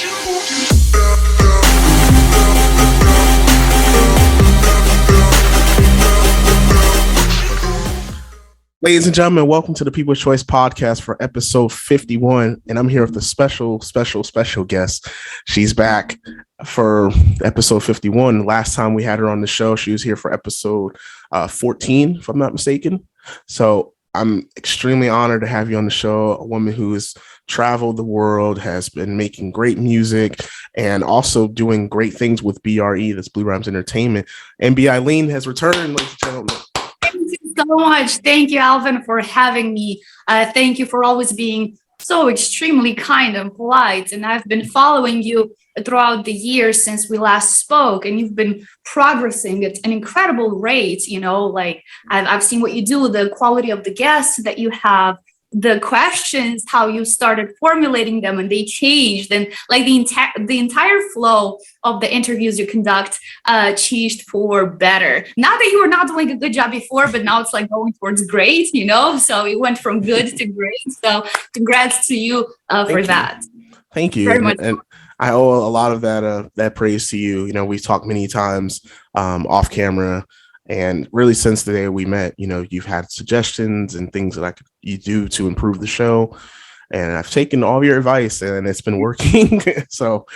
Ladies and gentlemen, welcome to the People's Choice Podcast for episode 51. And I'm here with a special guest. She's back for episode 51. Last time we had her on the show, she was here for episode 14, if I'm not mistaken. So I'm extremely honored to have you on the show, a woman who has traveled the world, has been making great music, and also doing great things with B.R.E, that's Blue Rhymez Entertainment. MBeyeline has returned, ladies and gentlemen. Thank you so much. Thank you, Alvin, for having me. Thank you for always being so extremely kind and polite. And I've been following you throughout the years since we last spoke, and you've been progressing at an incredible rate. You know, like I've seen what you do, the quality of the guests that you have, the questions, how you started formulating them and they changed, and like the entire flow of the interviews you conduct changed for better. Not that you were not doing a good job before, but now it's like going towards great, you know? So it went from good to great. So congrats to you for that. Thank you. Very much. And I owe a lot of that praise to you. You know, we've talked many times off camera. And really, since the day we met, you know, you've had suggestions and things that you do to improve the show. And I've taken all your advice and it's been working. So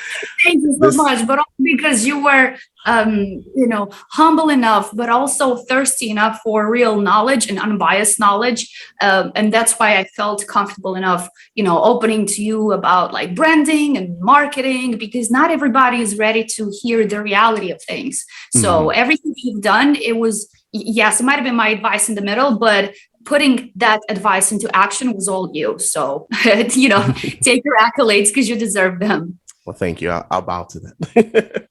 thank you so much. But also because you were, humble enough, but also thirsty enough for real knowledge and unbiased knowledge. And that's why I felt comfortable enough, opening to you about like branding and marketing, because not everybody is ready to hear the reality of things. So everything you've done, it was, yes, it might have been my advice in the middle, but putting that advice into action was all you. So, take your accolades because you deserve them. Well, thank you. I'll bow to that.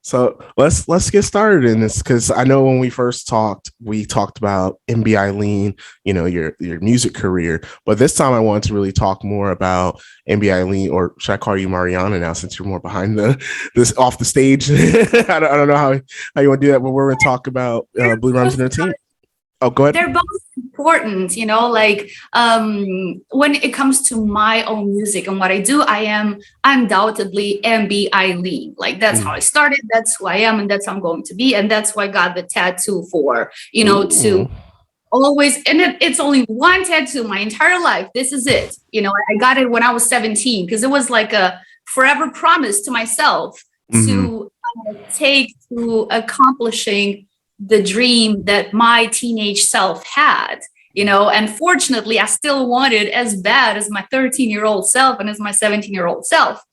So let's get started in this, because I know when we first talked, we talked about MBeyeline, your music career. But this time I wanted to really talk more about MBeyeline, or should I call you Mariana now, since you're more behind this off the stage? I don't know how you want to do that, but we're going to talk about Blue Rhymez Entertainment. Oh, go ahead. They're both important, when it comes to my own music and what I do, I am undoubtedly MBeyeline. Like that's how I started. That's who I am. And that's how I'm going to be. And that's why I got the tattoo for, to always, and it's only one tattoo my entire life. This is it. I got it when I was 17, because it was like a forever promise to myself to take to accomplishing the dream that my teenage self had, and fortunately I still want it as bad as my 13-year-old self and as my 17-year-old self.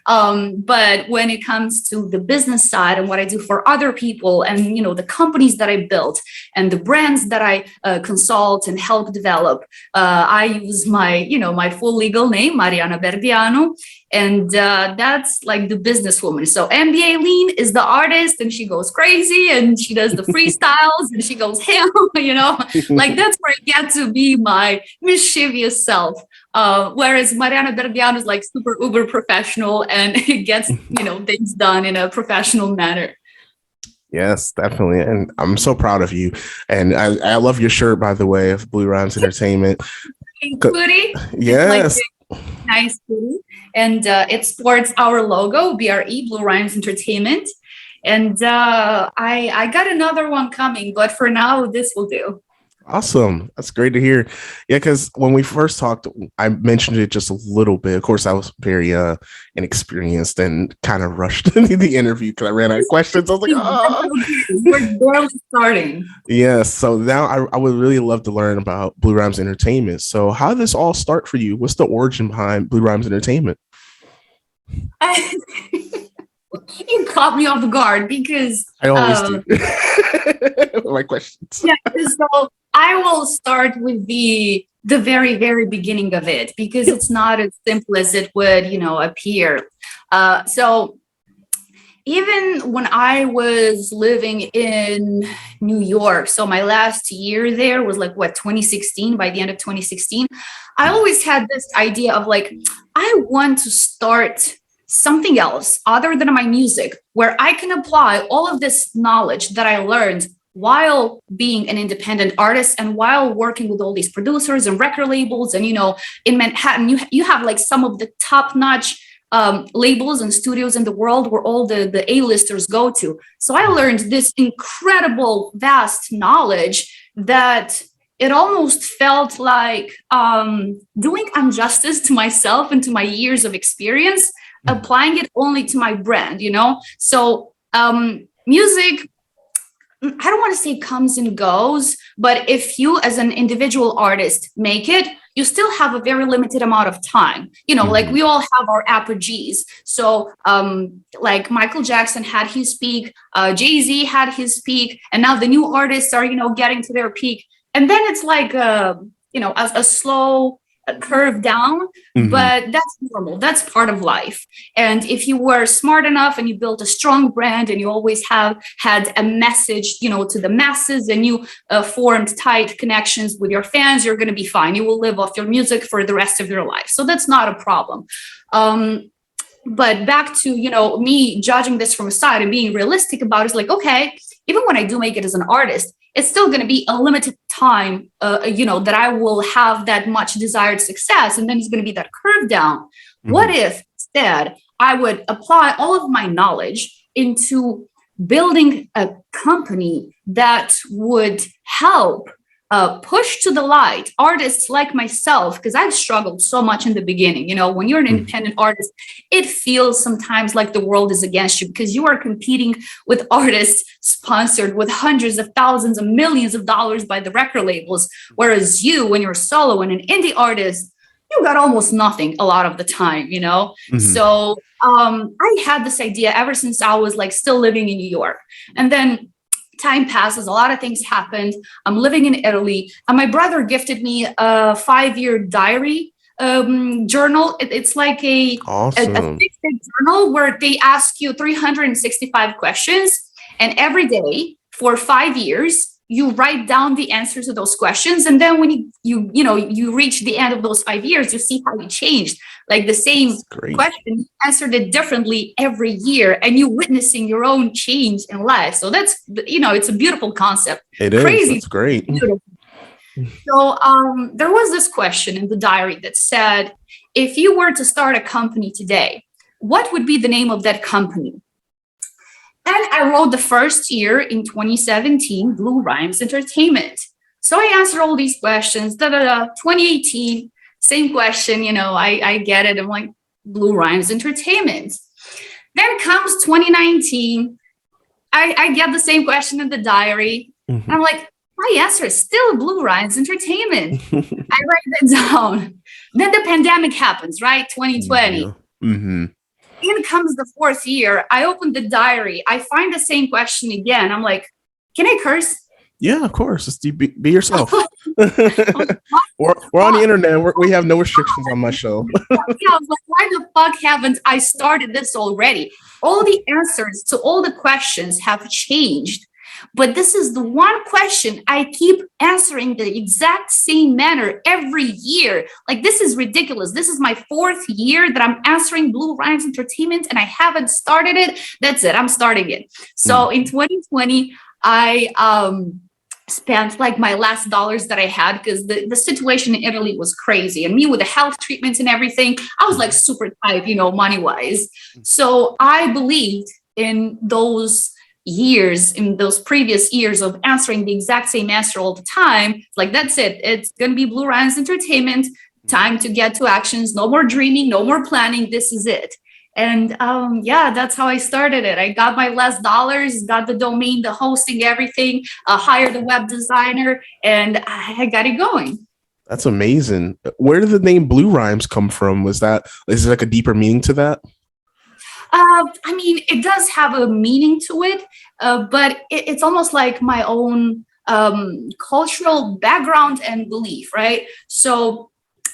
But when it comes to the business side and what I do for other people and, the companies that I built and the brands that I consult and help develop, I use my full legal name, Mariana Berdianu. And that's like the businesswoman. So MBeyeline is the artist, and she goes crazy and she does the freestyles and she goes ham, like that's where I get to be my mischievous self. Whereas Mariana Berdianu is like super uber professional and it gets, things done in a professional manner. Yes, definitely. And I'm so proud of you. And I love your shirt, by the way, of Blue Rhymez Entertainment. Hoodie. Yes. Nice hoodie. And it sports our logo, B.R.E, Blue Rhymez Entertainment. And I got another one coming, but for now, this will do. Awesome. That's great to hear. Yeah, because when we first talked, I mentioned it just a little bit. Of course, I was very inexperienced and kind of rushed into the interview because I ran out of questions. I was like, oh. We're barely starting. Yes. So now I would really love to learn about Blue Rhymez Entertainment. So how did this all start for you? What's the origin behind Blue Rhymez Entertainment? You caught me off guard because I always do. My questions. Yeah, so I will start with the very, very beginning of it, because it's not as simple as it would, appear. So even when I was living in New York, so my last year there was 2016, by the end of 2016, I always had this idea of I want to start something else other than my music, where I can apply all of this knowledge that I learned while being an independent artist and while working with all these producers and record labels. And, in Manhattan, you have some of the top-notch labels and studios in the world where all the A-listers go to. So I learned this incredible, vast knowledge that it almost felt like doing injustice to myself and to my years of experience, applying it only to my brand, you know? So music, I don't want to say comes and goes, but if you as an individual artist make it, you still have a very limited amount of time. You know, like we all have our apogees. So like Michael Jackson had his peak, Jay-Z had his peak, and now the new artists are, you know, getting to their peak. And then it's like, you know, a slow curve down, but that's normal. That's part of life. And if you were smart enough and you built a strong brand and you always have had a message, you know, to the masses, and you formed tight connections with your fans, you're going to be fine. You will live off your music for the rest of your life. So that's not a problem. But back to, you know, me judging this from a side and being realistic about it, is like, okay, even when I do make it as an artist, it's still going to be a limited time, you know, that I will have that much desired success. And then it's going to be that curve down. What if instead I would apply all of my knowledge into building a company that would help push to the light artists like myself, because I've struggled so much in the beginning. You know, when you're an independent artist, it feels sometimes like the world is against you because you are competing with artists sponsored with hundreds of thousands and millions of dollars by the record labels. Whereas you, when you're solo and an indie artist, you got almost nothing a lot of the time, you know? So I had this idea ever since I was like still living in New York. And then time passes, a lot of things happened. I'm living in Italy, and my brother gifted me a 5-year diary journal. It's like a 6-day journal where they ask you 365 questions, and every day for 5 years you write down the answers to those questions. And then when you reach the end of those 5 years, you see how you changed. Like the same question, you answered it differently every year, and you're witnessing your own change in life. So that's, you know, it's a beautiful concept. It is. Crazy. That's great. Beautiful. So there was this question in the diary that said, if you were to start a company today, what would be the name of that company? And I wrote the first year in 2017, Blue Rhymez Entertainment. So I answered all these questions, 2018, same question, you know, I get it. I'm like, Blue Rhymez Entertainment. Then comes 2019, I get the same question in the diary. And I'm like, my answer is still Blue Rhymez Entertainment. I write that down. Then the pandemic happens, right? 2020. In comes the 4th year. I open the diary. I find the same question again. I'm like, can I curse? Yeah, of course. Just be yourself. we're on the internet. We have no restrictions on my show. Yeah, I was like, why the fuck haven't I started this already? All the answers to all the questions have changed. But this is the one question I keep answering the exact same manner every year. Like, this is ridiculous. This is my 4th year that I'm answering Blue Rhymez Entertainment, and I haven't started it. That's it. I'm starting it. So in 2020, I spent like my last dollars that I had, because the situation in Italy was crazy. And me with the health treatments and everything, I was like super tight, you know, money-wise. So I believed in those years, in those previous years of answering the exact same answer all the time. Like, that's it. It's going to be Blue Rhymez Entertainment. Time to get to actions. No more dreaming, no more planning. This is it. And yeah, that's how I started it. I got my last dollars, got the domain, the hosting, everything, hired a web designer, and I got it going. That's amazing. Where did the name Blue Rhymez come from? Is there like a deeper meaning to that? I mean, it does have a meaning to it, but it's almost like my own cultural background and belief, right? So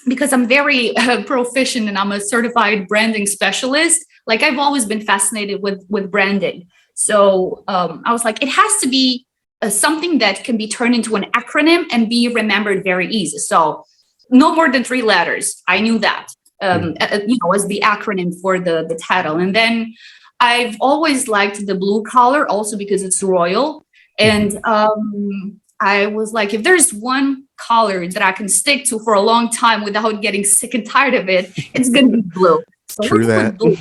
because I'm very proficient and I'm a certified branding specialist, like I've always been fascinated with branding. So I was like, it has to be something that can be turned into an acronym and be remembered very easy. So no more than 3 letters. I knew that. You know, as the acronym for the title. And then I've always liked the blue color also because it's royal. And I was like, if there's one color that I can stick to for a long time without getting sick and tired of it, it's going to be blue. So True let's that. put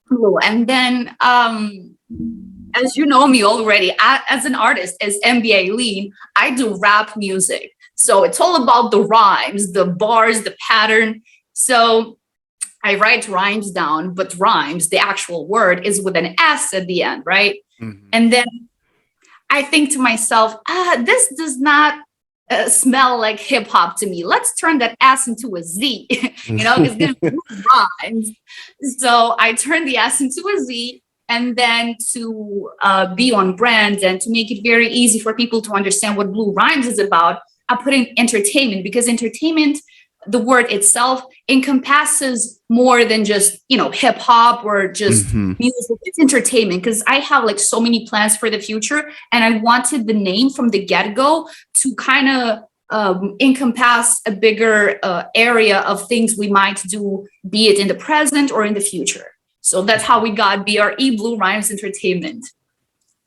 Blue. Blue. And then, as you know me already, as an artist, as MBeyeline, I do rap music. So it's all about the rhymes, the bars, the pattern. So I write rhymes down, but rhymes, the actual word is with an S at the end, right? Mhm. And then I think to myself, this does not smell like hip hop to me. Let's turn that S into a Z, it's going to rhymes. So I turned the S into a Z. And then to be on brand and to make it very easy for people to understand what Blue Rhymez is about, I put in entertainment, because entertainment, the word itself, encompasses more than just, hip hop or just music. It's entertainment, because I have like so many plans for the future. And I wanted the name from the get-go to kind of encompass a bigger area of things we might do, be it in the present or in the future. So that's how we got B.R.E, Blue Rhymez Entertainment.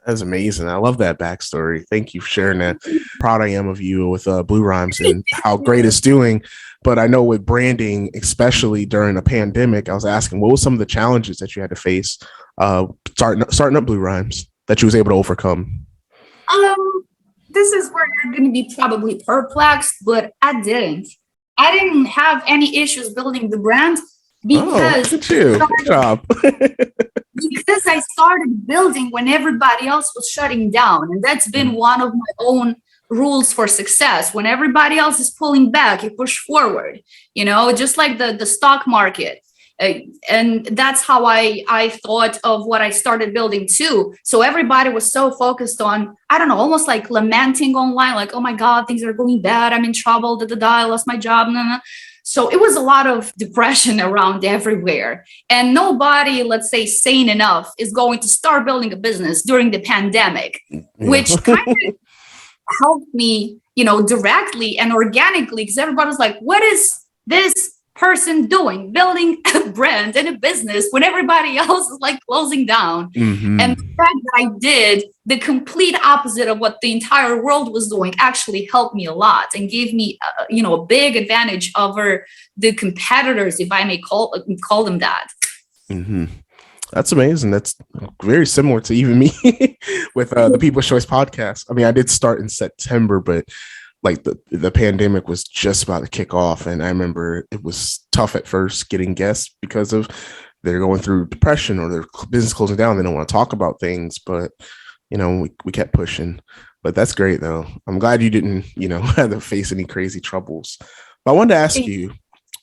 That's amazing. I love that backstory. Thank you for sharing that. Proud I am of you with Blue Rhymez and how great it's doing. But I know with branding, especially during a pandemic, I was asking, what were some of the challenges that you had to face starting up Blue Rhymez that you was able to overcome? This is where you're going to be probably perplexed, but I didn't have any issues building the brand because look at you. Good job. because I started building when everybody else was shutting down. And that's been one of my own rules for success. When everybody else is pulling back, you push forward, just like the stock market. And that's how I thought of what I started building too. So everybody was so focused on, I don't know, almost like lamenting online, like, oh my God, things are going bad. I'm in trouble. I lost my job. So it was a lot of depression around everywhere. And nobody, let's say, sane enough is going to start building a business during the pandemic, which kind of helped me, directly and organically, because everybody was like, what is this person doing, building a brand and a business when everybody else is like closing down? And the fact that I did the complete opposite of what the entire world was doing actually helped me a lot and gave me a big advantage over the competitors, if I may call them that. That's amazing. That's very similar to even me with the People's Choice podcast. I mean, I did start in September, but like the pandemic was just about to kick off. And I remember it was tough at first getting guests because of they're going through depression or their business closing down. They don't want to talk about things, but we kept pushing. But that's great though. I'm glad you didn't, have to face any crazy troubles. But I wanted to ask you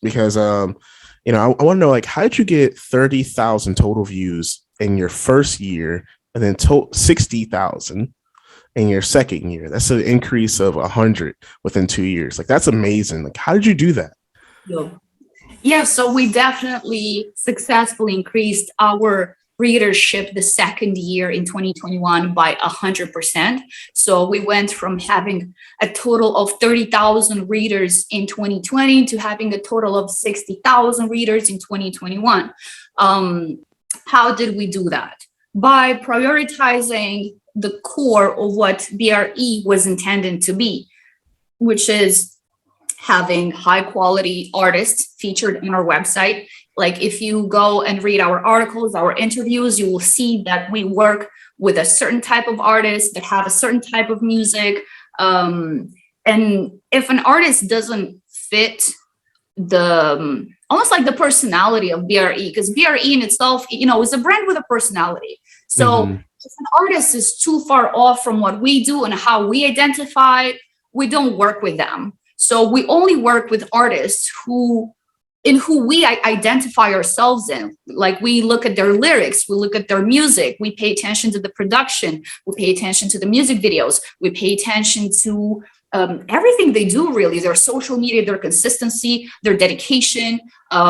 because, I want to know, like, how did you get 30,000 total views in your first year and then 60,000 in your second year? That's an increase of 100 within 2 years. Like, that's amazing. Like, how did you do that? Yeah, so we definitely successfully increased our readership the second year in 2021 by 100%. So we went from having a total of 30,000 readers in 2020 to having a total of 60,000 readers in 2021. How did we do that? By prioritizing the core of what B.R.E was intended to be, which is having high quality artists featured on our website. Like if you go and read our articles, our interviews, you will see that we work with a certain type of artist that have a certain type of music. And if an artist doesn't fit the almost like the personality of B.R.E, because B.R.E in itself, is a brand with a personality. So if an artist is too far off from what we do and how we identify, we don't work with them. So we only work with artists who we identify ourselves in. Like we look at their lyrics, we look at their music, we pay attention to the production, we pay attention to the music videos, we pay attention to everything they do, really, their social media, their consistency, their dedication,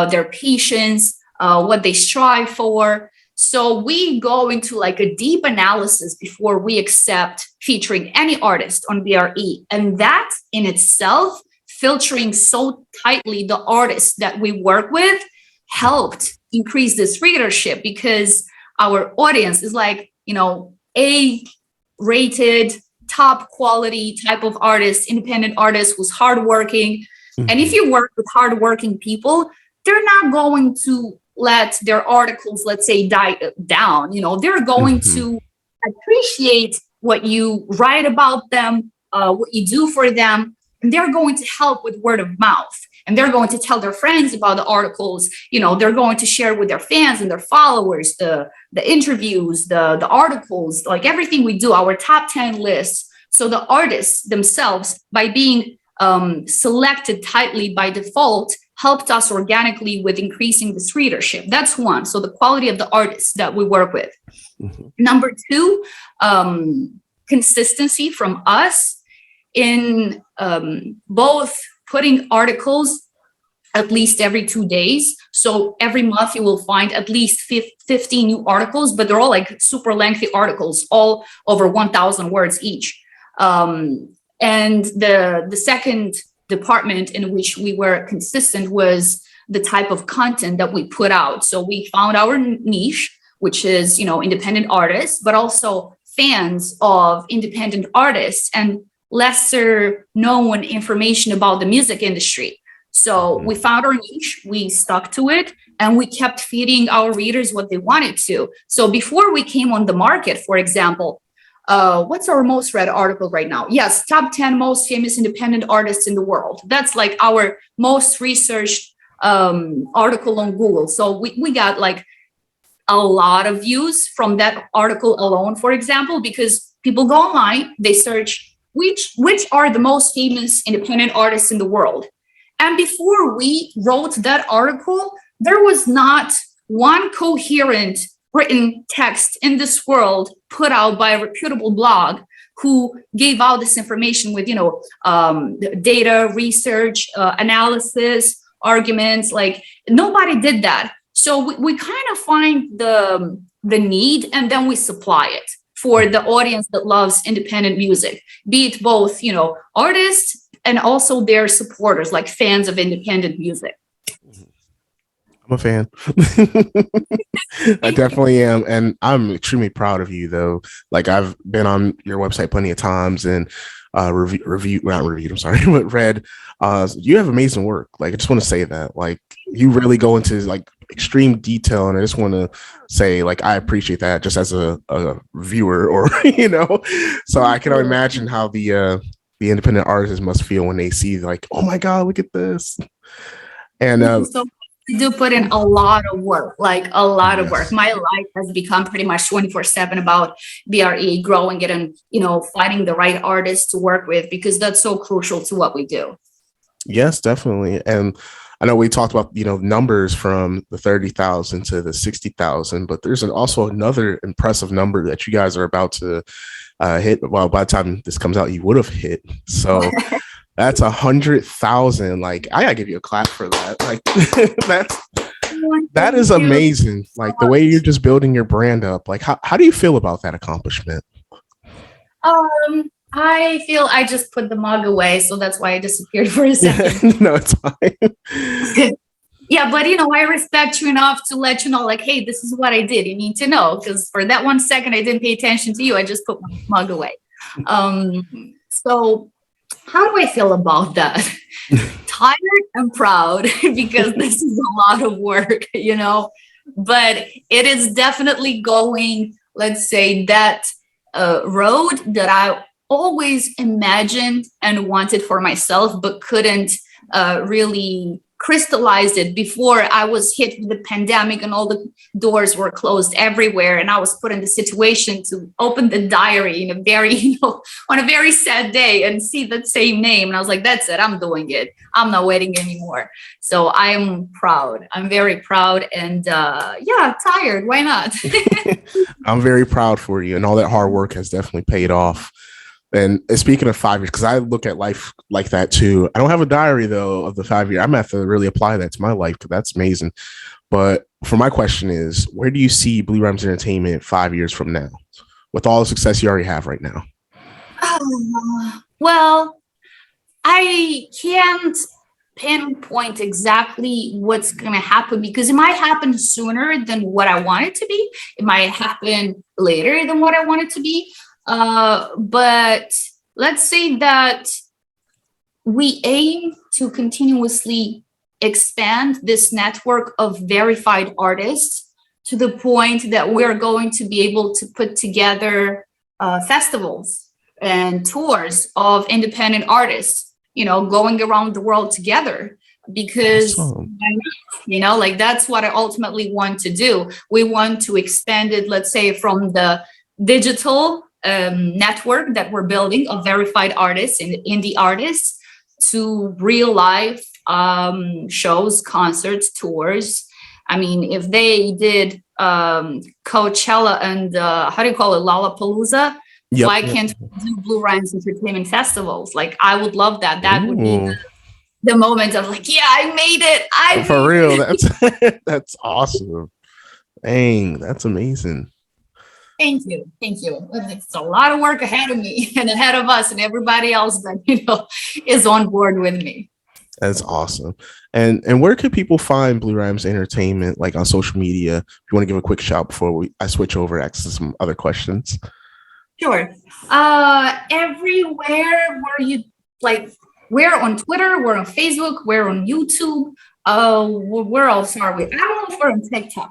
their patience, what they strive for. So we go into like a deep analysis before we accept featuring any artist on B.R.E. And that in itself, filtering so tightly the artists that we work with, helped increase this readership, because our audience is like, A-rated, top quality type of artist, independent artist who's hardworking. And if you work with hardworking people, they're not going to let their articles, let's say, die down. They're going to appreciate what you write about them, what you do for them, and they're going to help with word of mouth. And they're going to tell their friends about the articles. They're going to share with their fans and their followers the interviews, the articles, like everything we do, our top 10 lists. So the artists themselves, by being selected tightly by default, helped us organically with increasing this readership. That's one. So the quality of the artists that we work with. Number two, consistency from us in both putting articles at least every 2 days. So every month you will find at least 15 new articles, but they're all like super lengthy articles, all over 1,000 words each. And the second department in which we were consistent was the type of content that we put out. So we found our niche, which is, independent artists, but also fans of independent artists and lesser known information about the music industry. So we found our niche, we stuck to it, and we kept feeding our readers what they wanted to. So before we came on the market, for example, what's our most read article right now? Yes, top 10 most famous independent artists in the world. That's like our most researched article on Google. So we got like a lot of views from that article alone, for example, because people go online, they search which are the most famous independent artists in the world. And before we wrote that article, there was not one coherent written text in this world put out by a reputable blog who gave out this information with, data, research, analysis, arguments. Like nobody did that. So we kind of find the need, and then we supply it for the audience that loves independent music, be it both, artists and also their supporters, like fans of independent music. I'm a fan. I definitely am. And I'm extremely proud of you, though. Like, I've been on your website plenty of times and not reviewed, I'm sorry, but read. You have amazing work. Like, I just want to say that. Like, you really go into like extreme detail, and I just want to say, like, I appreciate that just as a viewer, or so I can imagine how the independent artists must feel when they see like, oh my God, look at this. And so we do put in a lot of work, like a lot of work. My life has become pretty much 24/7 about B.R.E, growing it, and finding the right artists to work with, because that's so crucial to what we do. Yes, definitely. And I know we talked about, numbers from the 30,000 to the 60,000, but there's also another impressive number that you guys are about to hit. Well, by the time this comes out, you would have hit. So that's 100,000. Like, I gotta give you a clap for that. Like, that is amazing. Like, the way you're just building your brand up. Like, how do you feel about that accomplishment? I feel I just put the mug away, so that's why I disappeared for a second. No, it's fine. Yeah, but I respect you enough to let you know, like, hey, this is what I did. You need to know, because for that 1 second I didn't pay attention to you. I just put my mug away. So how do I feel about that? Tired and proud, because this is a lot of work, but it is definitely going, let's say, that road that I always imagined and wanted for myself, but couldn't really crystallize it before I was hit with the pandemic and all the doors were closed everywhere. And I was put in the situation to open the diary in a very, on a very sad day and see that same name. And I was like, that's it. I'm doing it. I'm not waiting anymore. So I am proud. I'm very proud, and tired. Why not? I'm very proud for you, and all that hard work has definitely paid off. And speaking of 5 years, because I look at life like that too. I don't have a diary though of the 5 year. I'm gonna have to really apply that to my life, because that's amazing. But for my question is, where do you see Blue Rhymez Entertainment 5 years from now, with all the success you already have right now? Well, I can't pinpoint exactly what's going to happen, because it might happen sooner than what I want it to be. It might happen later than what I want it to be. But let's say that we aim to continuously expand this network of verified artists to the point that we're going to be able to put together festivals and tours of independent artists, going around the world together. Because Awesome. like that's what I ultimately want to do. We want to expand it, let's say, from the digital network that we're building of verified artists and indie artists to real life shows, concerts, tours. I mean, if they did Coachella and how do you call it, Lollapalooza, Yep. why can't we do Blue Rhymez Entertainment festivals? Like, I would love that. That would be Ooh. the moment of like, yeah, I made it. For real. That's awesome. Dang, that's amazing. Thank you. It's a lot of work ahead of me and ahead of us and everybody else that is on board with me. That's awesome. And where could people find Blue Rhymez Entertainment, like on social media? If you want to give a quick shout before I switch over, ask some other questions. Sure. Everywhere where you like, we're on Twitter, we're on Facebook, we're on YouTube. Where else are we? I don't know if we're on TikTok.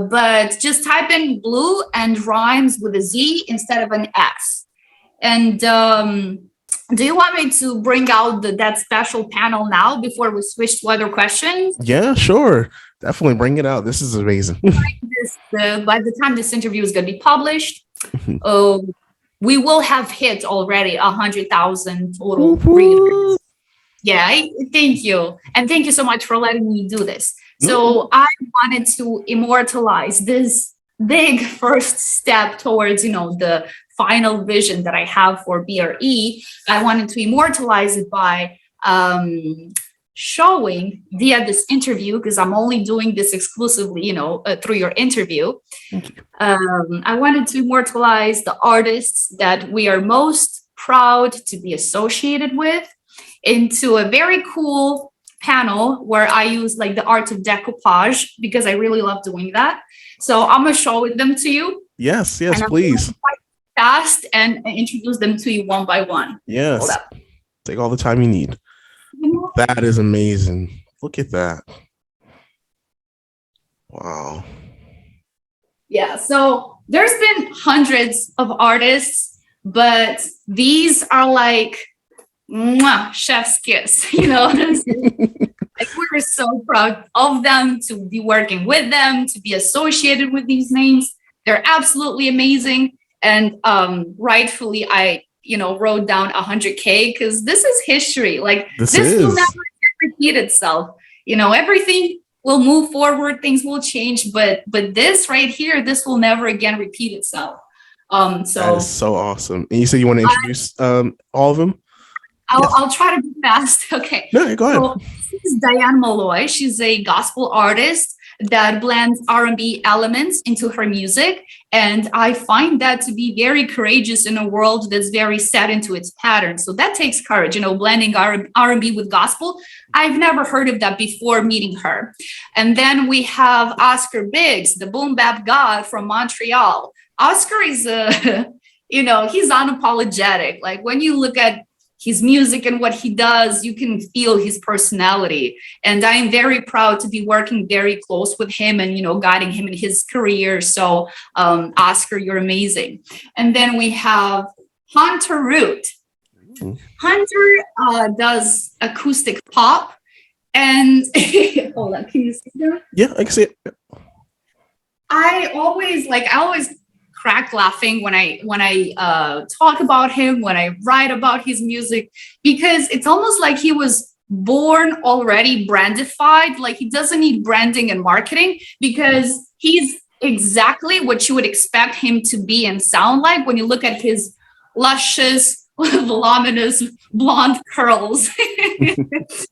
But just type in Blue and Rhymes with a Z instead of an S. And do you want me to bring out that special panel now before we switch to other questions? Yeah, sure. Definitely bring it out. This is amazing. By the time this interview is going to be published, we will have hit already 100,000 total readers. Yeah, thank you. And thank you so much for letting me do this. So I wanted to immortalize this big first step towards, the final vision that I have for B.R.E. I wanted to immortalize it by showing via this interview, because I'm only doing this exclusively, through your interview. I wanted to immortalize the artists that we are most proud to be associated with into a very cool panel where I use like the art of decoupage, because I really love doing that. So I'm gonna show them to you. Yes, please. Fast and introduce them to you one by one. Yes. Take all the time you need. That is amazing. Look at that. Wow. Yeah, so there's been hundreds of artists, but these are like chef's kiss, Like, we're so proud of them, to be working with them, to be associated with these names. They're absolutely amazing. And rightfully, I wrote down 100K, because this is history. Like, this will never repeat itself. Everything will move forward, things will change, but this right here, this will never again repeat itself. So that is so awesome. And you said you want to introduce all of them? I'll try to be fast. Okay. No, go ahead. So this is Diane Malloy. She's a gospel artist that blends R&B elements into her music. And I find that to be very courageous in a world that's very set into its patterns. So that takes courage, blending R&B with gospel. I've never heard of that before meeting her. And then we have Oscar Biggs, the boom bap god from Montreal. Oscar is he's unapologetic. Like, when you look at his music and what he does, you can feel his personality. And I'm very proud to be working very close with him and, guiding him in his career. So, Oscar, you're amazing. And then we have Hunter Root. Hunter does acoustic pop. And hold on, can you see that? Yeah, I can see it. I always crack laughing when I talk about him, when I write about his music, because it's almost like he was born already brandified. Like, he doesn't need branding and marketing, because he's exactly what you would expect him to be and sound like when you look at his luscious, voluminous blonde curls.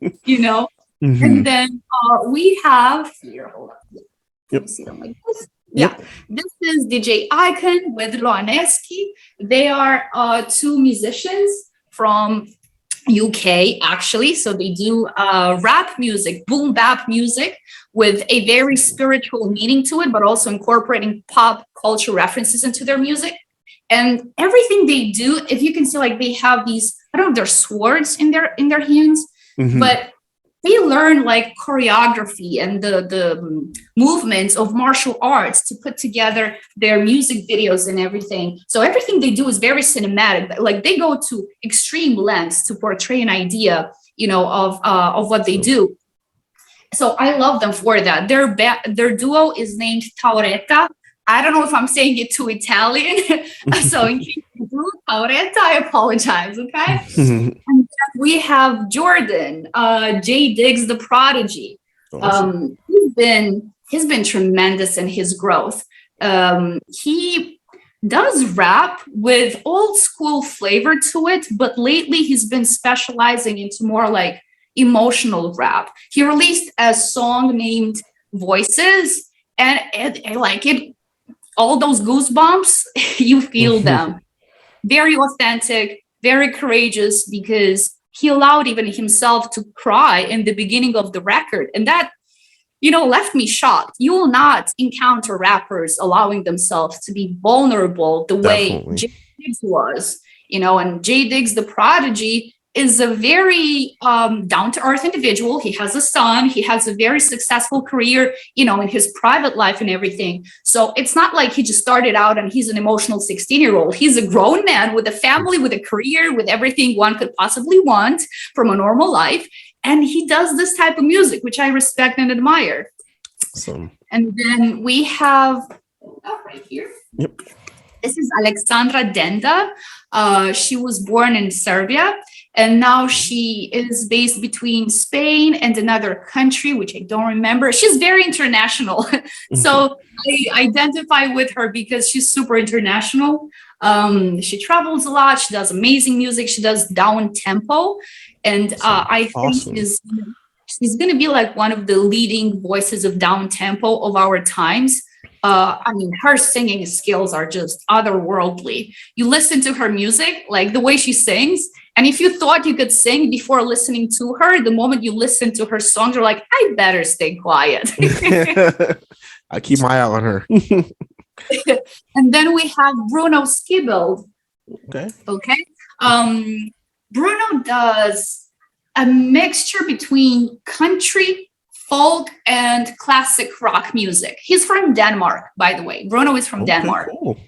Mm-hmm. And then we have here, hold on. Yep. See them like this. Yeah, this is DJ Icon with Loaneski. They are two musicians from UK, actually. So they do rap music, boom bap music, with a very spiritual meaning to it, but also incorporating pop culture references into their music. And everything they do, if you can see, like, they have these, I don't know if they're swords in their hands, but they learn like choreography and the movements of martial arts to put together their music videos and everything. So everything they do is very cinematic. Like they go to extreme lengths to portray an idea, of what they do. So I love them for that. Their duo is named Tauretta. I don't know if I'm saying it too Italian. So in case you do, Tauretta, I apologize, okay? And then we have Jordan, Jay Diggs, the prodigy. Awesome. He's been tremendous in his growth. He does rap with old school flavor to it, but lately he's been specializing into more like emotional rap. He released a song named Voices, and it all those goosebumps, you feel them. Very authentic, very courageous, because he allowed even himself to cry in the beginning of the record. And that, left me shocked. You will not encounter rappers allowing themselves to be vulnerable the way Jay Diggs was, and Jay Diggs, the prodigy, is a very down-to-earth individual. He has a son. He has a very successful career, in his private life and everything. So it's not like he just started out and he's an emotional 16-year-old. He's a grown man with a family, with a career, with everything one could possibly want from a normal life. And he does this type of music, which I respect and admire. Awesome. And then we have right here. Yep. This is Alexandra Denda. She was born in Serbia, and now she is based between Spain and another country, which I don't remember. She's very international. So I identify with her because she's super international. She travels a lot. She does amazing music. She does down tempo. And I think she's going to be like one of the leading voices of down tempo of our times. Her singing skills are just otherworldly. You listen to her music, like the way she sings, and if you thought you could sing before listening to her, the moment you listen to her songs, you're like, I better stay quiet. I keep my eye on her. And then we have Bruno Skibald. Okay. Bruno does a mixture between country, folk, and classic rock music. He's from Denmark, by the way. Bruno is from Denmark. Cool.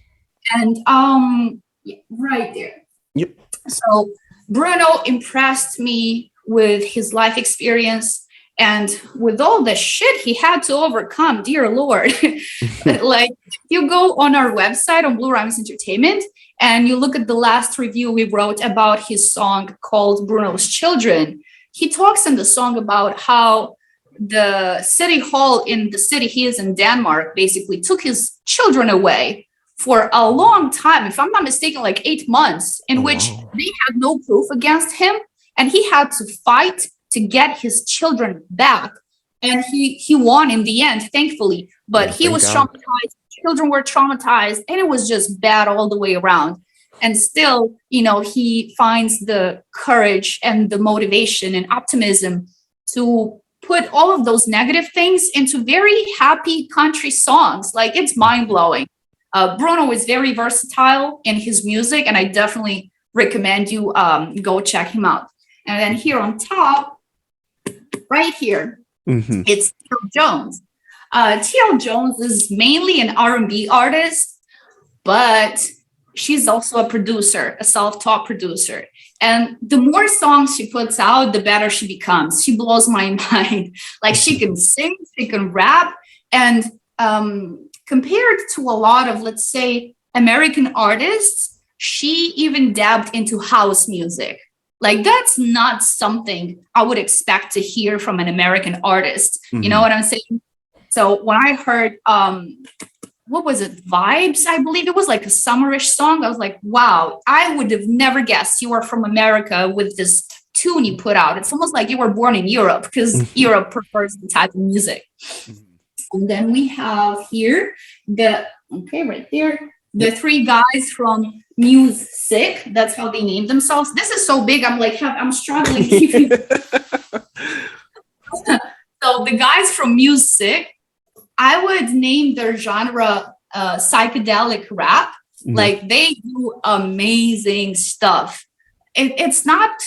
And right there. Yep. So Bruno impressed me with his life experience and with all the shit he had to overcome, dear Lord. Like, you go on our website on Blue Rhymez Entertainment and you look at the last review we wrote about his song called Bruno's Children. He talks in the song about how the city hall in the city he is in Denmark basically took his children away for a long time, if I'm not mistaken, like 8 months, in which they had no proof against him, and he had to fight to get his children back. And he won in the end, thankfully, but he was traumatized, children were traumatized, and it was just bad all the way around. And still, he finds the courage and the motivation and optimism to put all of those negative things into very happy country songs. Like, it's mind-blowing. Bruno is very versatile in his music, and I definitely recommend you go check him out. And then here on top, right here, it's T.L. Jones. T.L. Jones is mainly an R&B artist, but she's also a producer, a self-taught producer. And the more songs she puts out, the better she becomes. She blows my mind. Like, she can sing, she can rap, and compared to a lot of, let's say, American artists, she even dabbed into house music. Like, that's not something I would expect to hear from an American artist. You know what I'm saying? So when I heard, what was it? Vibes, I believe it was like a summerish song. I was like, wow, I would have never guessed you are from America with this tune you put out. It's almost like you were born in Europe, because Europe prefers the type of music. And then we have here right there, the three guys from Music. That's how they name themselves. This is so big. I'm struggling keeping. So the guys from Music, I would name their genre psychedelic rap. Like, they do amazing stuff. It's not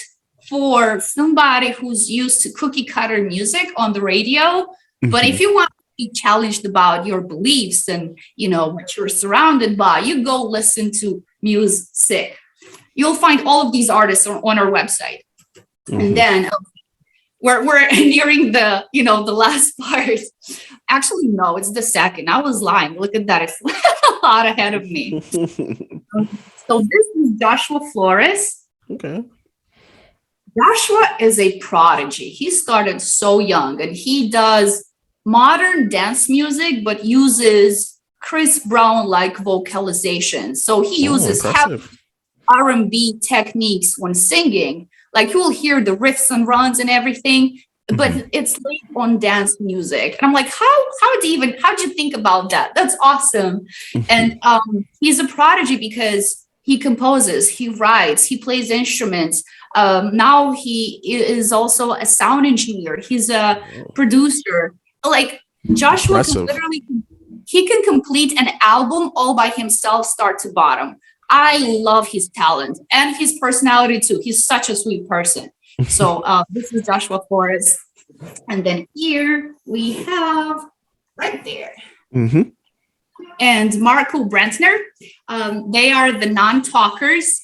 for somebody who's used to cookie cutter music on the radio. But if you want to be challenged about your beliefs and, what you're surrounded by, you go listen to music. You'll find all of these artists on our website. And then we're nearing the, the last part. Actually, no, it's the second. I was lying. Look at that. It's a lot ahead of me. So this is Joshua Flores. Okay. Joshua is a prodigy. He started so young, and he does modern dance music, but uses Chris Brown-like vocalization. So he uses R&B techniques when singing. Like you will hear the riffs and runs and everything, but it's laid on dance music. And I'm like, how'd you think about that? That's awesome. And he's a prodigy because he composes, he writes, he plays instruments. Now he is also a sound engineer. He's a producer. Like Joshua can he can complete an album all by himself, start to bottom. I love his talent and his personality too. He's such a sweet person. So this is Joshua Flores. And then here we have right there. And Marco Brentner. They are the Non-Talkers.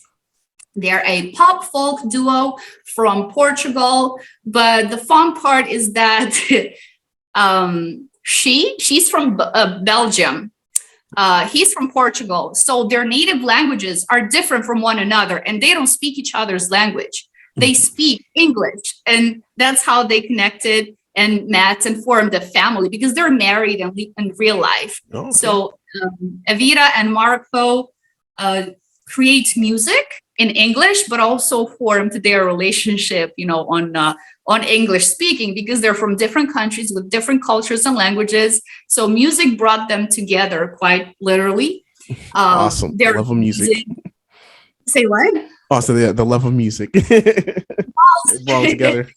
They're a pop folk duo from Portugal. But the fun part is that she's from Belgium. He's from Portugal. So their native languages are different from one another, and they don't speak each other's language. They speak English, and that's how they connected and met and formed a family, because they're married in real life. Okay. So Evita and Marco create music in English, but also formed their relationship, on English speaking, because they're from different countries with different cultures and languages. So music brought them together quite literally. Awesome. The love of music. Say what? Also, the love of music. They brought them together.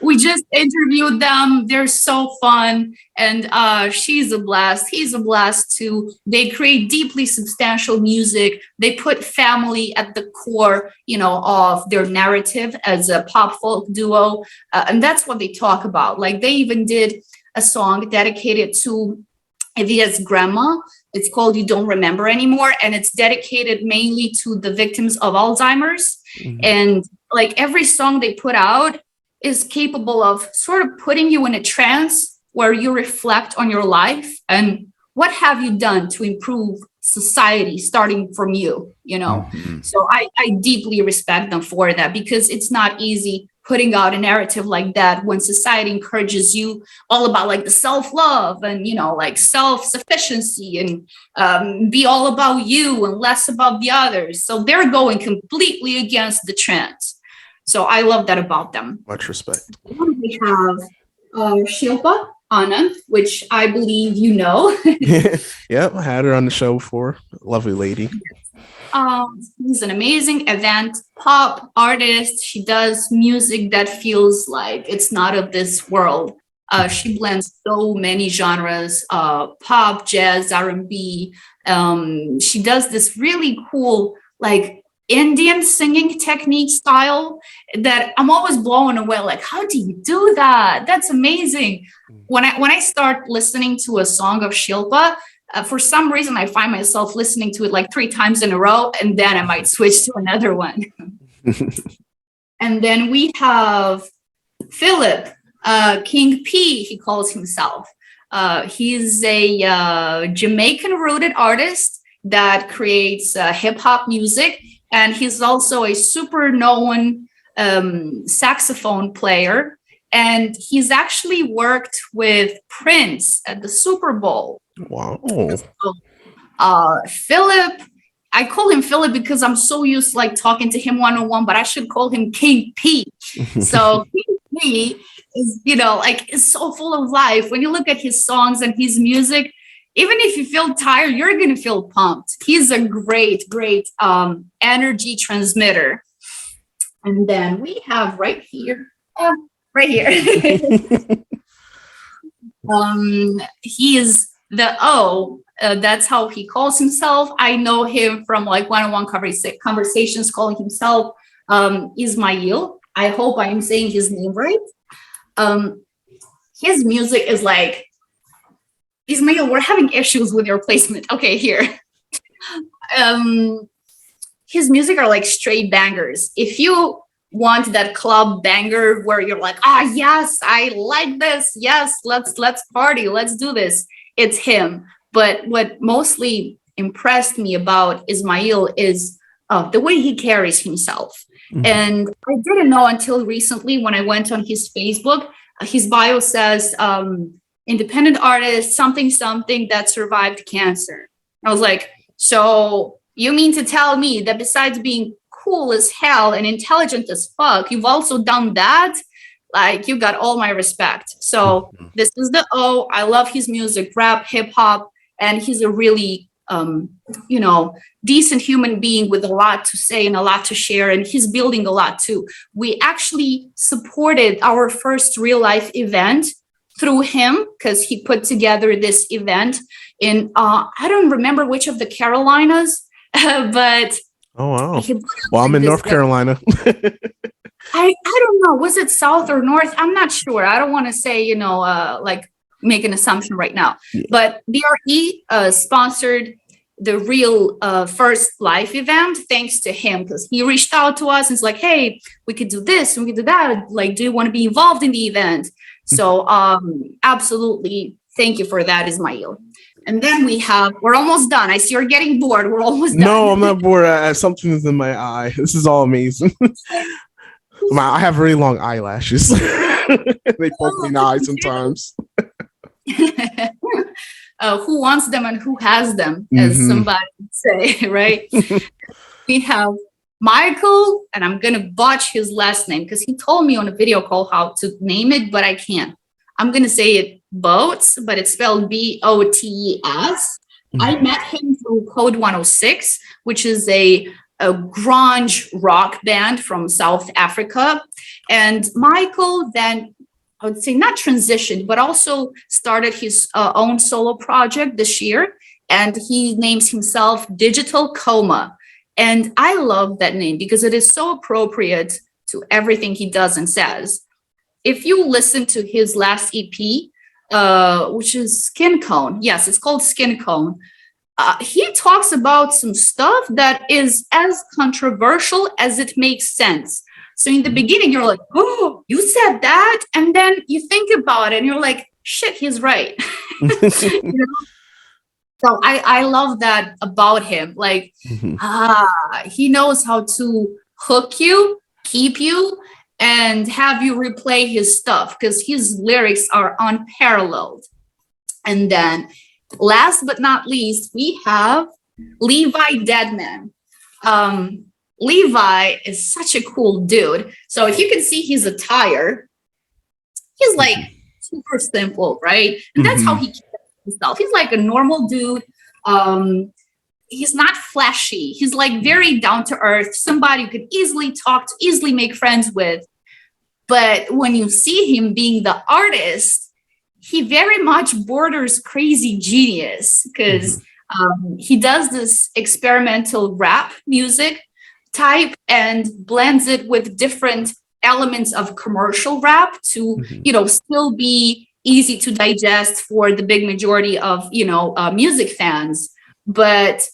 We just interviewed them. They're so fun. And she's a blast. He's a blast too. They create deeply substantial music. They put family at the core, of their narrative as a pop folk duo. And that's what they talk about. Like they even did a song dedicated to Evita's grandma. It's called You Don't Remember Anymore. And it's dedicated mainly to the victims of Alzheimer's. And like every song they put out is capable of sort of putting you in a trance where you reflect on your life and what have you done to improve society starting from you, So I deeply respect them for that, because it's not easy putting out a narrative like that when society encourages you all about like the self-love and, like self-sufficiency and be all about you and less about the others. So they're going completely against the trend. So I love that about them. Much respect. We have Shilpa Anand, which I believe you know. Yep, I had her on the show before. Lovely lady. She's an amazing event pop artist. She does music that feels like it's not of this world. She blends so many genres, pop, jazz, R&B. She does this really cool, like, Indian singing technique style that I'm always blown away. Like, how do you do that? That's amazing. When I start listening to a song of Shilpa, for some reason I find myself listening to it like 3 times in a row, and then I might switch to another one. And then we have Philip, King P, he calls himself. He's a Jamaican-rooted artist that creates hip hop music. And he's also a super known saxophone player. And he's actually worked with Prince at the Super Bowl. Wow. So, Philip, I call him Philip because I'm so used to like talking to him one-on-one, but I should call him King P. So King P is, is so full of life. When you look at his songs and his music, even if you feel tired, you're going to feel pumped. He's a great, great energy transmitter. And then we have right here. He is the O. That's how he calls himself. I know him from like one-on-one conversations, calling himself Ismail. I hope I am saying his name right. His music is like, Ismail, we're having issues with your placement. Okay, here. His music are like straight bangers. If you want that club banger where you're like, yes, I like this. Yes, let's party, let's do this. It's him. But what mostly impressed me about Ismail is the way he carries himself. Mm-hmm. And I didn't know until recently when I went on his Facebook, his bio says, independent artist, something that survived cancer. I was like, so you mean to tell me that besides being cool as hell and intelligent as fuck, you've also done that? Like, you got all my respect. So this is the O. I love his music, rap, hip hop, and he's a really decent human being with a lot to say and a lot to share, and he's building a lot too. We actually supported our first real life event through him because he put together this event in I don't remember which of the Carolinas, but oh wow. Well, I'm in North Carolina. I don't know, was it South or North? I'm not sure. I don't want to say like make an assumption right now, but B.R.E sponsored the real first live event thanks to him, because he reached out to us and it's like, hey, we could do this and we could do that, like, do you want to be involved in the event? So absolutely, thank you for that, Ismail. And then we're almost done. I see you're getting bored. We're almost done. No, I'm not bored. Something's in my eye. This is all amazing. I have very long eyelashes. They poke me in the eye sometimes. Who wants them and who has them, as somebody would say, right? We have Michael, and I'm going to botch his last name because he told me on a video call how to name it, but I can't. I'm going to say it Boats, but it's spelled B-O-T-E-S. I met him through Code 106, which is a grunge rock band from South Africa. And Michael then, I would say, not transitioned, but also started his own solo project this year. And he names himself Digital Coma. And I love that name because it is so appropriate to everything he does and says. If you listen to his last EP, which is Skin Cone, yes, it's called Skin Cone, he talks about some stuff that is as controversial as it makes sense. So in the beginning, you're like, oh, you said that? And then you think about it and you're like, shit, he's right. So I love that about him. Like, he knows how to hook you, keep you, and have you replay his stuff because his lyrics are unparalleled. And then last but not least, we have Levi Deadman. Levi is such a cool dude. So if you can see his attire, he's like super simple, right? And that's how he keeps himself. He's like a normal dude. He's not flashy. He's like very down to earth, somebody you could easily talk to, easily make friends with. But when you see him being the artist, he very much borders crazy genius because he does this experimental rap music type and blends it with different elements of commercial rap to, still be easy to digest for the big majority of, music fans. But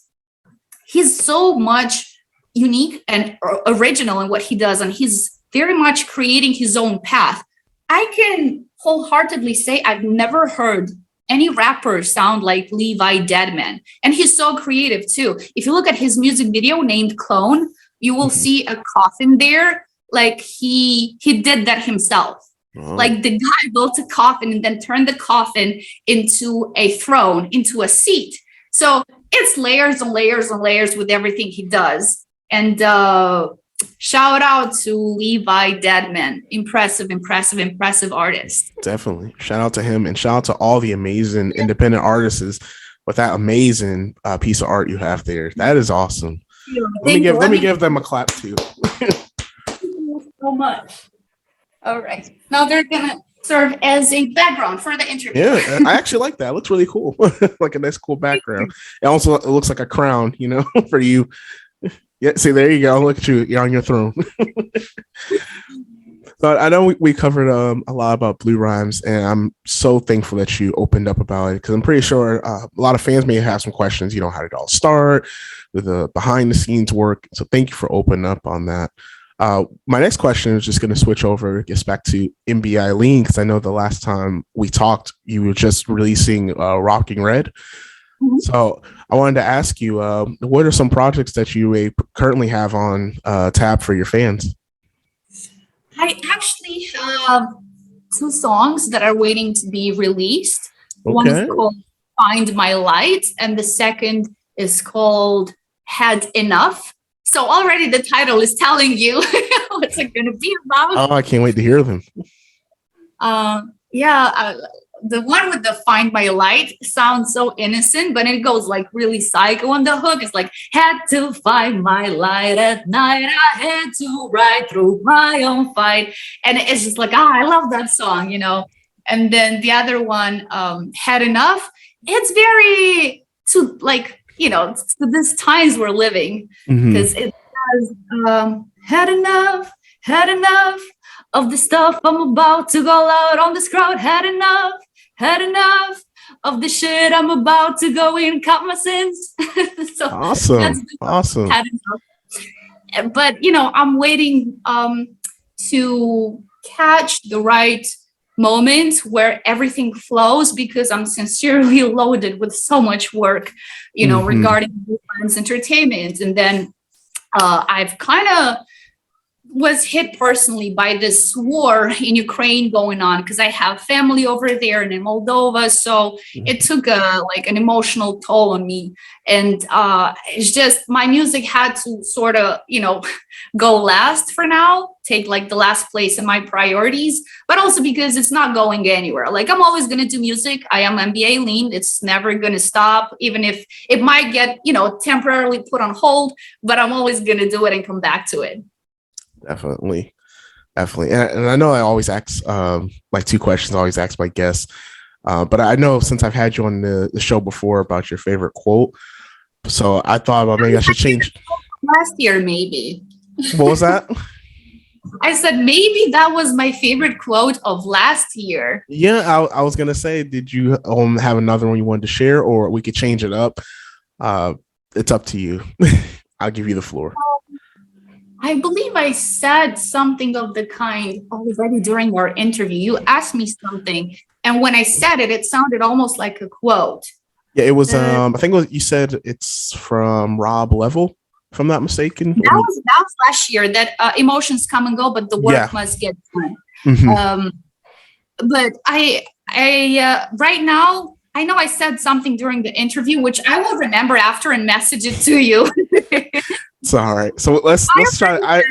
he's so much unique and original in what he does, and he's very much creating his own path. I can wholeheartedly say I've never heard any rapper sound like Levi Deadman. And he's so creative too. If you look at his music video named Clone, you will see a coffin there. Like he did that himself. Oh. Like the guy built a coffin and then turned the coffin into a throne, into a seat. So it's layers and layers and layers with everything he does. And shout out to Levi Deadman. Impressive artist. Definitely. Shout out to him and shout out to all the amazing independent artists with that amazing piece of art you have there. That is awesome. Let me give them a clap too. Thank you so much. All right. Now they're going to serve as a background for the interview. Yeah, I actually like that. It looks really cool. Like a nice cool background. It looks like a crown, for you. Yeah, see, there you go. Look at you. You're on your throne. But I know we covered a lot about Blue Rhymez, and I'm so thankful that you opened up about it because I'm pretty sure a lot of fans may have some questions. You know, how did it all start with the behind the scenes work? So thank you for opening up on that. My next question is just going to switch over, gets back to MBeyeline, because I know the last time we talked, you were just releasing Rocking Red. Mm-hmm. So I wanted to ask you, what are some projects that you currently have on tap for your fans? I actually have 2 songs that are waiting to be released. Okay. One is called Find My Light, and the second is called Had Enough. So already the title is telling you what's it going to be about. Oh, I can't wait to hear them. The one with the Find My Light sounds so innocent, but it goes like really psycho on the hook. It's like, had to find my light at night. I had to ride through my own fight. And it's just like, I love that song, you know. And then the other one, Had Enough. It's very to this times we're living, because it says, had enough of the stuff I'm about to go out on this crowd. Had enough of the shit I'm about to go in, count my sins. So awesome. Had enough. But you know, I'm waiting to catch the right moment where everything flows, because I'm sincerely loaded with so much work, you know, regarding Blue Rhymez Entertainment. And then I've kind of was hit personally by this war in Ukraine going on, because I have family over there and in Moldova. So it took an emotional toll on me. And it's just, my music had to sort of, you know, go last for now, take like the last place in my priorities, but also because it's not going anywhere. Like, I'm always going to do music. I am MBeyeline. It's never going to stop, even if it might get, you know, temporarily put on hold, but I'm always going to do it and come back to it. Definitely. And I know I always ask like 2 questions I always ask my guests. But I know since I've had you on the show before about your favorite quote. So I thought about maybe I should change. Last year, maybe. What was that? I said maybe that was my favorite quote of last year. Yeah, I was gonna say, did you have another one you wanted to share, or we could change it up? It's up to you. I'll give you the floor. I believe I said something of the kind already during our interview. You asked me something, and when I said it, it sounded almost like a quote. Yeah, it was. I think you said it's from Rob Level, if I'm not mistaken. That was last year. That emotions come and go, but the work must get done. But I right now, I know I said something during the interview, which I will remember after and message it to you. It's all right. So let's try.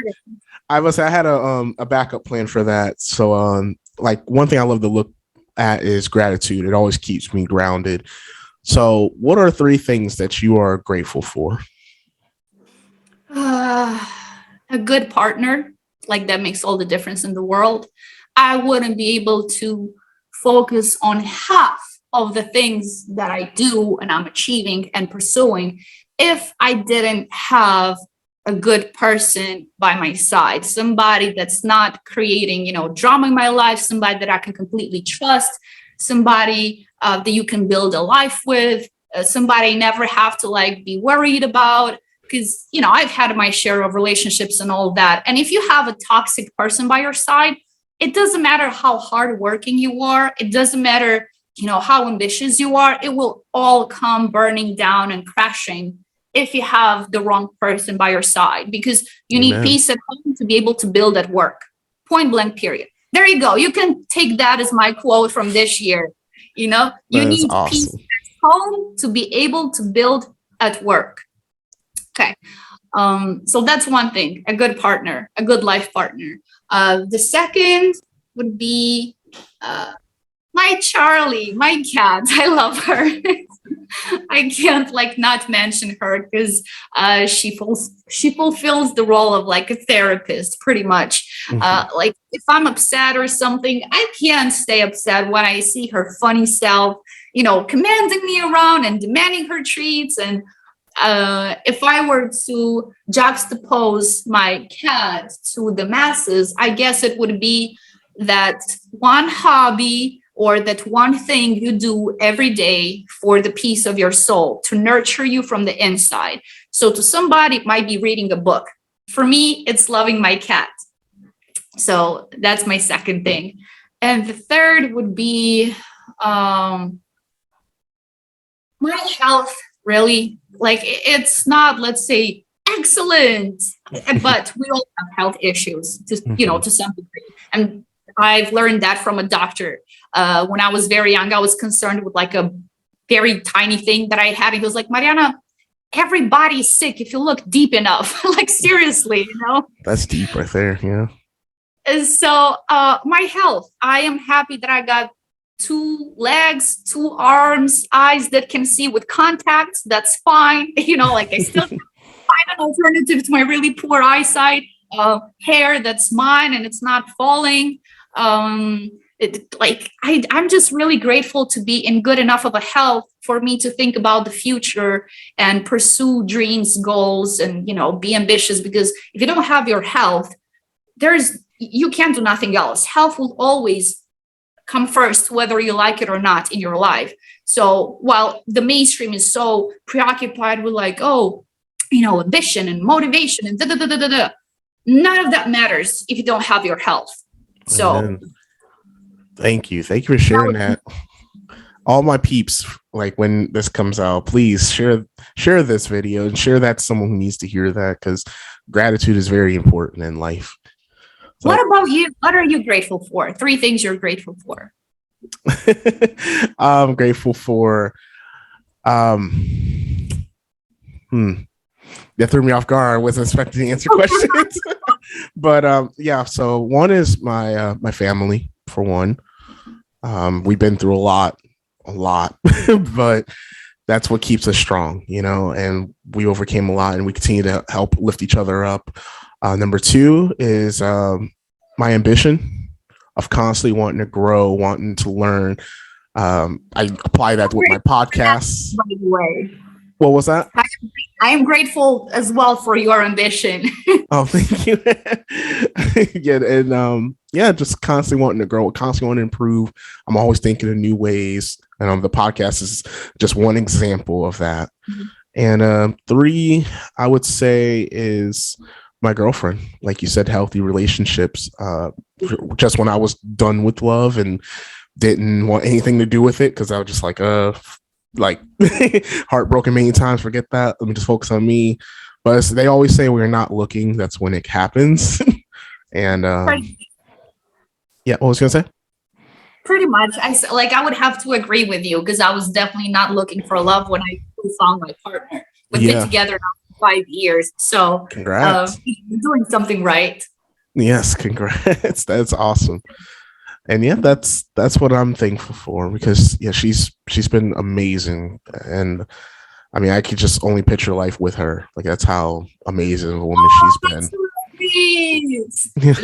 I had a backup plan for that. So like, one thing I love to look at is gratitude. It always keeps me grounded. So what are 3 things that you are grateful for? A good partner, like, that makes all the difference in the world. I wouldn't be able to focus on half of the things that I do and I'm achieving and pursuing if I didn't have a good person by my side, somebody that's not creating, you know, drama in my life, somebody that I can completely trust, somebody that you can build a life with, somebody I never have to like be worried about. Because, you know, I've had my share of relationships and all that. And if you have a toxic person by your side, it doesn't matter how hardworking you are. It doesn't matter, you know, how ambitious you are. It will all come burning down and crashing if you have the wrong person by your side, because you need peace at home to be able to build at work. Point blank, period. There you go. You can take that as my quote from this year. You know, you need peace at home to be able to build at work. Okay. So that's one thing, a good partner, a good life partner. The second would be my Charlie, my cat. I love her. I can't like not mention her because she fulfills the role of like a therapist pretty much. Like if I'm upset or something, I can't stay upset when I see her funny self, you know, commanding me around and demanding her treats. And if I were to juxtapose my cat to the masses, I guess it would be that one hobby or that one thing you do every day for the peace of your soul, to nurture you from the inside. So to somebody, it might be reading a book. For me, it's loving my cat. So that's my second thing. And the third would be my health, really. Like, it's not, let's say, excellent, but we all have health issues to some degree. And I've learned that from a doctor. When I was very young, I was concerned with like a very tiny thing that I had. He was like, Mariana, everybody's sick if you look deep enough. Like, seriously, That's deep right there. Yeah. And so my health, I am happy that I got 2 legs, 2 arms, eyes that can see with contacts. That's fine. Like, I still find an alternative to my really poor eyesight. Hair that's mine and it's not falling. I'm just really grateful to be in good enough of a health for me to think about the future and pursue dreams, goals, and be ambitious. Because if you don't have your health, you can't do nothing else. Health will always come first, whether you like it or not, in your life. So while the mainstream is so preoccupied with like, ambition and motivation and none of that matters if you don't have your health. So Amen. Thank you for sharing that. All my peeps, like, when this comes out, please share this video and share that to someone who needs to hear that, because gratitude is very important in life. So, what about you? What are you grateful for? 3 things you're grateful for. I'm grateful for that threw me off guard. I wasn't expecting to answer questions. But yeah, so one is my family, for one. We've been through a lot, but that's what keeps us strong, and we overcame a lot, and we continue to help lift each other up. Number 2 is my ambition of constantly wanting to grow, wanting to learn. I apply that with my podcasts. By the way. What was that? I am grateful as well for your ambition. Oh, thank you. Yeah, and just constantly wanting to grow, constantly wanting to improve. I'm always thinking of new ways, and the podcast is just one example of that. Mm-hmm. And 3, I would say, is my girlfriend. Like you said, healthy relationships. Just when I was done with love and didn't want anything to do with it, because I was just like heartbroken many times. Forget that. Let me just focus on me. But they always say, we're not looking, that's when it happens. And yeah, what was I gonna say? Pretty much, I would have to agree with you, because I was definitely not looking for love when I found my partner. We've been together now for 5 years, so congrats. You're doing something right. Yes, congrats. That's awesome. And yeah, that's what I'm thankful for, because she's been amazing. And I mean, I could just only picture life with her. Like, that's how amazing of a woman she's been.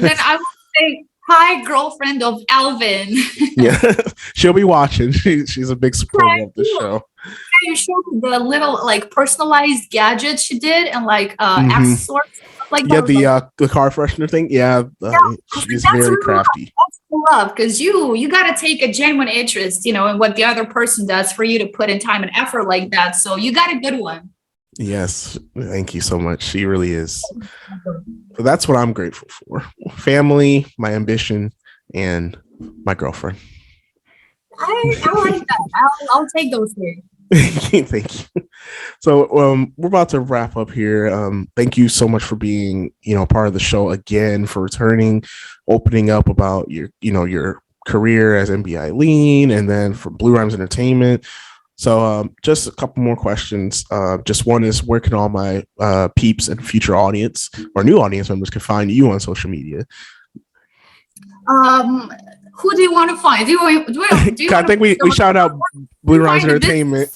Then I will say, hi, girlfriend of Alvin. Yeah, she'll be watching. She's a big supporter of the show. Yeah, you showed me the little personalized gadgets she did, and accessories. The car freshener thing. She's very crafty. That's love, because you got to take a genuine interest, in what the other person does for you to put in time and effort like that. So you got a good one. Yes, thank you so much. She really is. So that's what I'm grateful for: family, my ambition, and my girlfriend. I like that. I'll take those things. Thank you. So we're about to wrap up here. Thank you so much for being, part of the show again, for returning, opening up about your career as MBeyeline, and then for Blue Rhymez Entertainment. So just a couple more questions. Just one is, where can all my peeps and future audience or new audience members can find you on social media? Who do you want to find? I think we shout out Blue Rhymez Entertainment.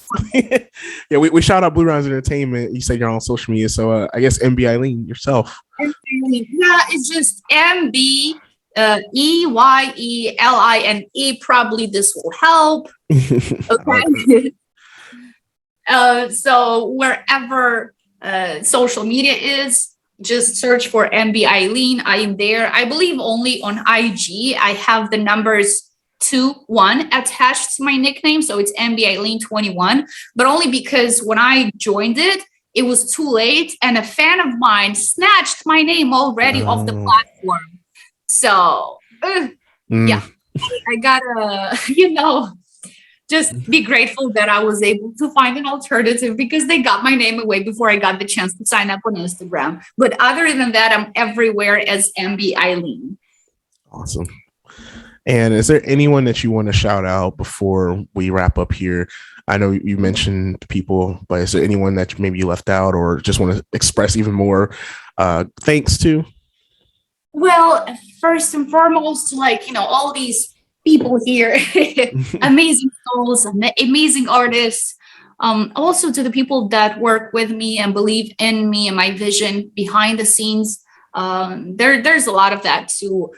Yeah, we shout out Blue Rhymez Entertainment. You said you're on social media, so I guess MBeyeline yourself. Yeah, it's just MBeyeline. Probably this will help. Okay. So wherever social media is, just search for MBeyeline. I am there. I believe only on IG. I have the numbers 21 attached to my nickname. So it's MBeyeline21, but only because when I joined it, it was too late and a fan of mine snatched my name already off the platform. So yeah, I gotta, just be grateful that I was able to find an alternative because they got my name away before I got the chance to sign up on Instagram. But other than that, I'm everywhere as MBeyeline. Awesome. And is there anyone that you want to shout out before we wrap up here? I know you mentioned people, but is there anyone that maybe you left out or just want to express even more thanks to? Well, first and foremost, all these people here, amazing souls, amazing artists. Also to the people that work with me and believe in me and my vision behind the scenes. There's a lot of that, to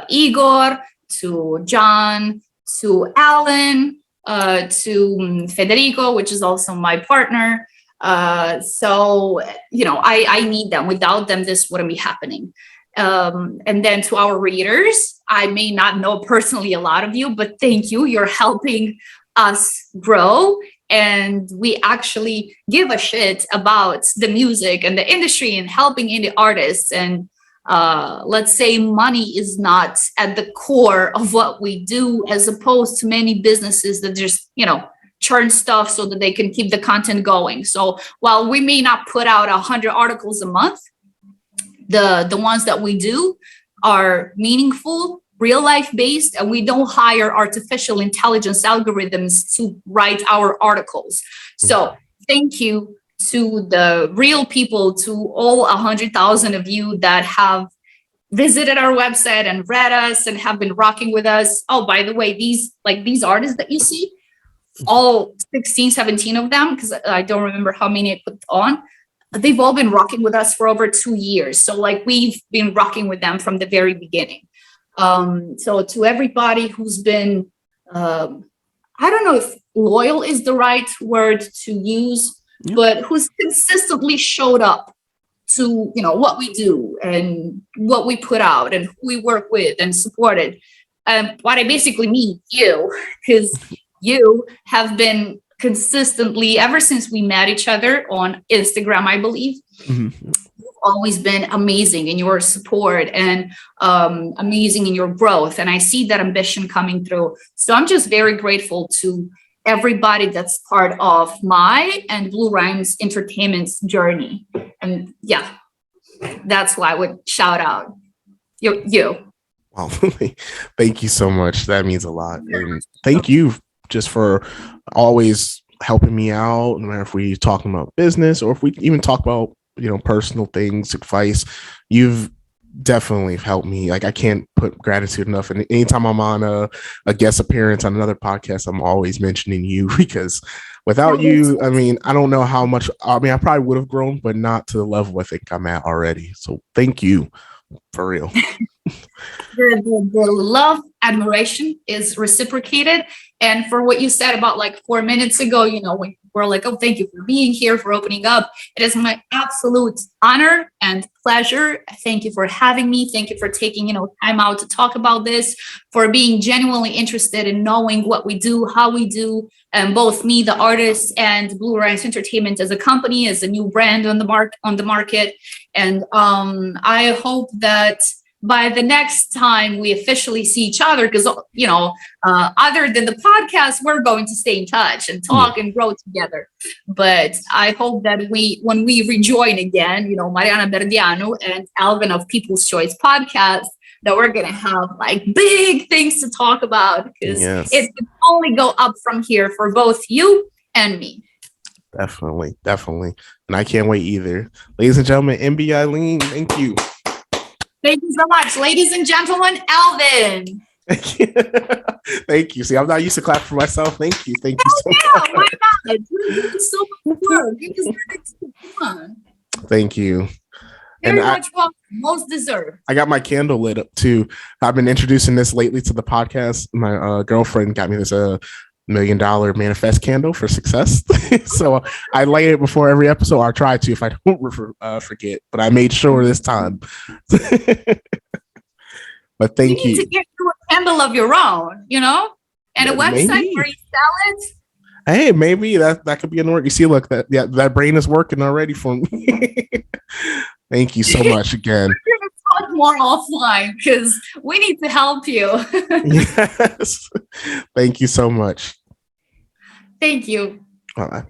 Igor, to John, to Alan, to Federico, which is also my partner. So I need them. Without them, this wouldn't be happening. And then to our readers, I may not know personally a lot of you, but thank you. You're helping us grow. And we actually give a shit about the music and the industry and helping indie artists. And let's say money is not at the core of what we do, as opposed to many businesses that just, churn stuff so that they can keep the content going. So while we may not put out 100 articles a month, the ones that we do are meaningful, real life based, and we don't hire artificial intelligence algorithms to write our articles. So thank you to the real people, to all 100,000 of you that have visited our website and read us and have been rocking with us. Oh, by the way, these artists that you see, all 16, 17 of them, because I don't remember how many I put on, they've all been rocking with us for over 2 years. So we've been rocking with them from the very beginning. So to everybody who's been, I don't know if loyal is the right word to use, but who's consistently showed up to, what we do and what we put out and who we work with and supported. What I basically mean, you, because you have been consistently, ever since we met each other on Instagram, I believe, you've always been amazing in your support and amazing in your growth. And I see that ambition coming through. So I'm just very grateful to everybody that's part of my and Blue Rhymez Entertainment's journey. And yeah, that's why I would shout out you. Wow. Thank you so much. That means a lot. And thank you just for always helping me out, no matter if we're talking about business or if we even talk about, personal things, advice. You've definitely helped me. I can't put gratitude enough. And anytime I'm on a guest appearance on another podcast, I'm always mentioning you, because without you, I don't know how much, I probably would have grown, but not to the level I think I'm at already. So thank you, for real. The love, admiration is reciprocated. And for what you said about 4 minutes ago, when we're oh, thank you for being here, for opening up. It is my absolute honor and pleasure. Thank you for having me. Thank you for taking, time out to talk about this, for being genuinely interested in knowing what we do, how we do, and both me, the artist, and Blue Rhymez Entertainment as a company, as a new brand on the market. And I hope that by the next time we officially see each other, because, other than the podcast, we're going to stay in touch and talk and grow together. But I hope that when we rejoin again, Mariana Berdianu and Alvin of People's Choice Podcast, that we're going to have big things to talk about, because it can only go up from here for both you and me. Definitely. And I can't wait either. Ladies and gentlemen, MBeyeline, thank you. Thank you so much, ladies and gentlemen. Alvin. Thank you. See, I'm not used to clap for myself. Thank you so much. Why not? You're doing so much work. You deserve it. Come on. Thank you. Very much welcome. Most deserved. I got my candle lit up too. I've been introducing this lately to the podcast. My girlfriend got me this $1 million manifest candle for success. So I light it before every episode. I try to if I don't forget, but I made sure this time. But thank You need you. to get you a candle of your own, and a website Maybe. where you sell it. Hey, maybe that could be an order. You see, look, that brain is working already for me. Thank you so much again. We're going to talk more offline because we need to help you. Yes. Thank you so much. Thank you. All right.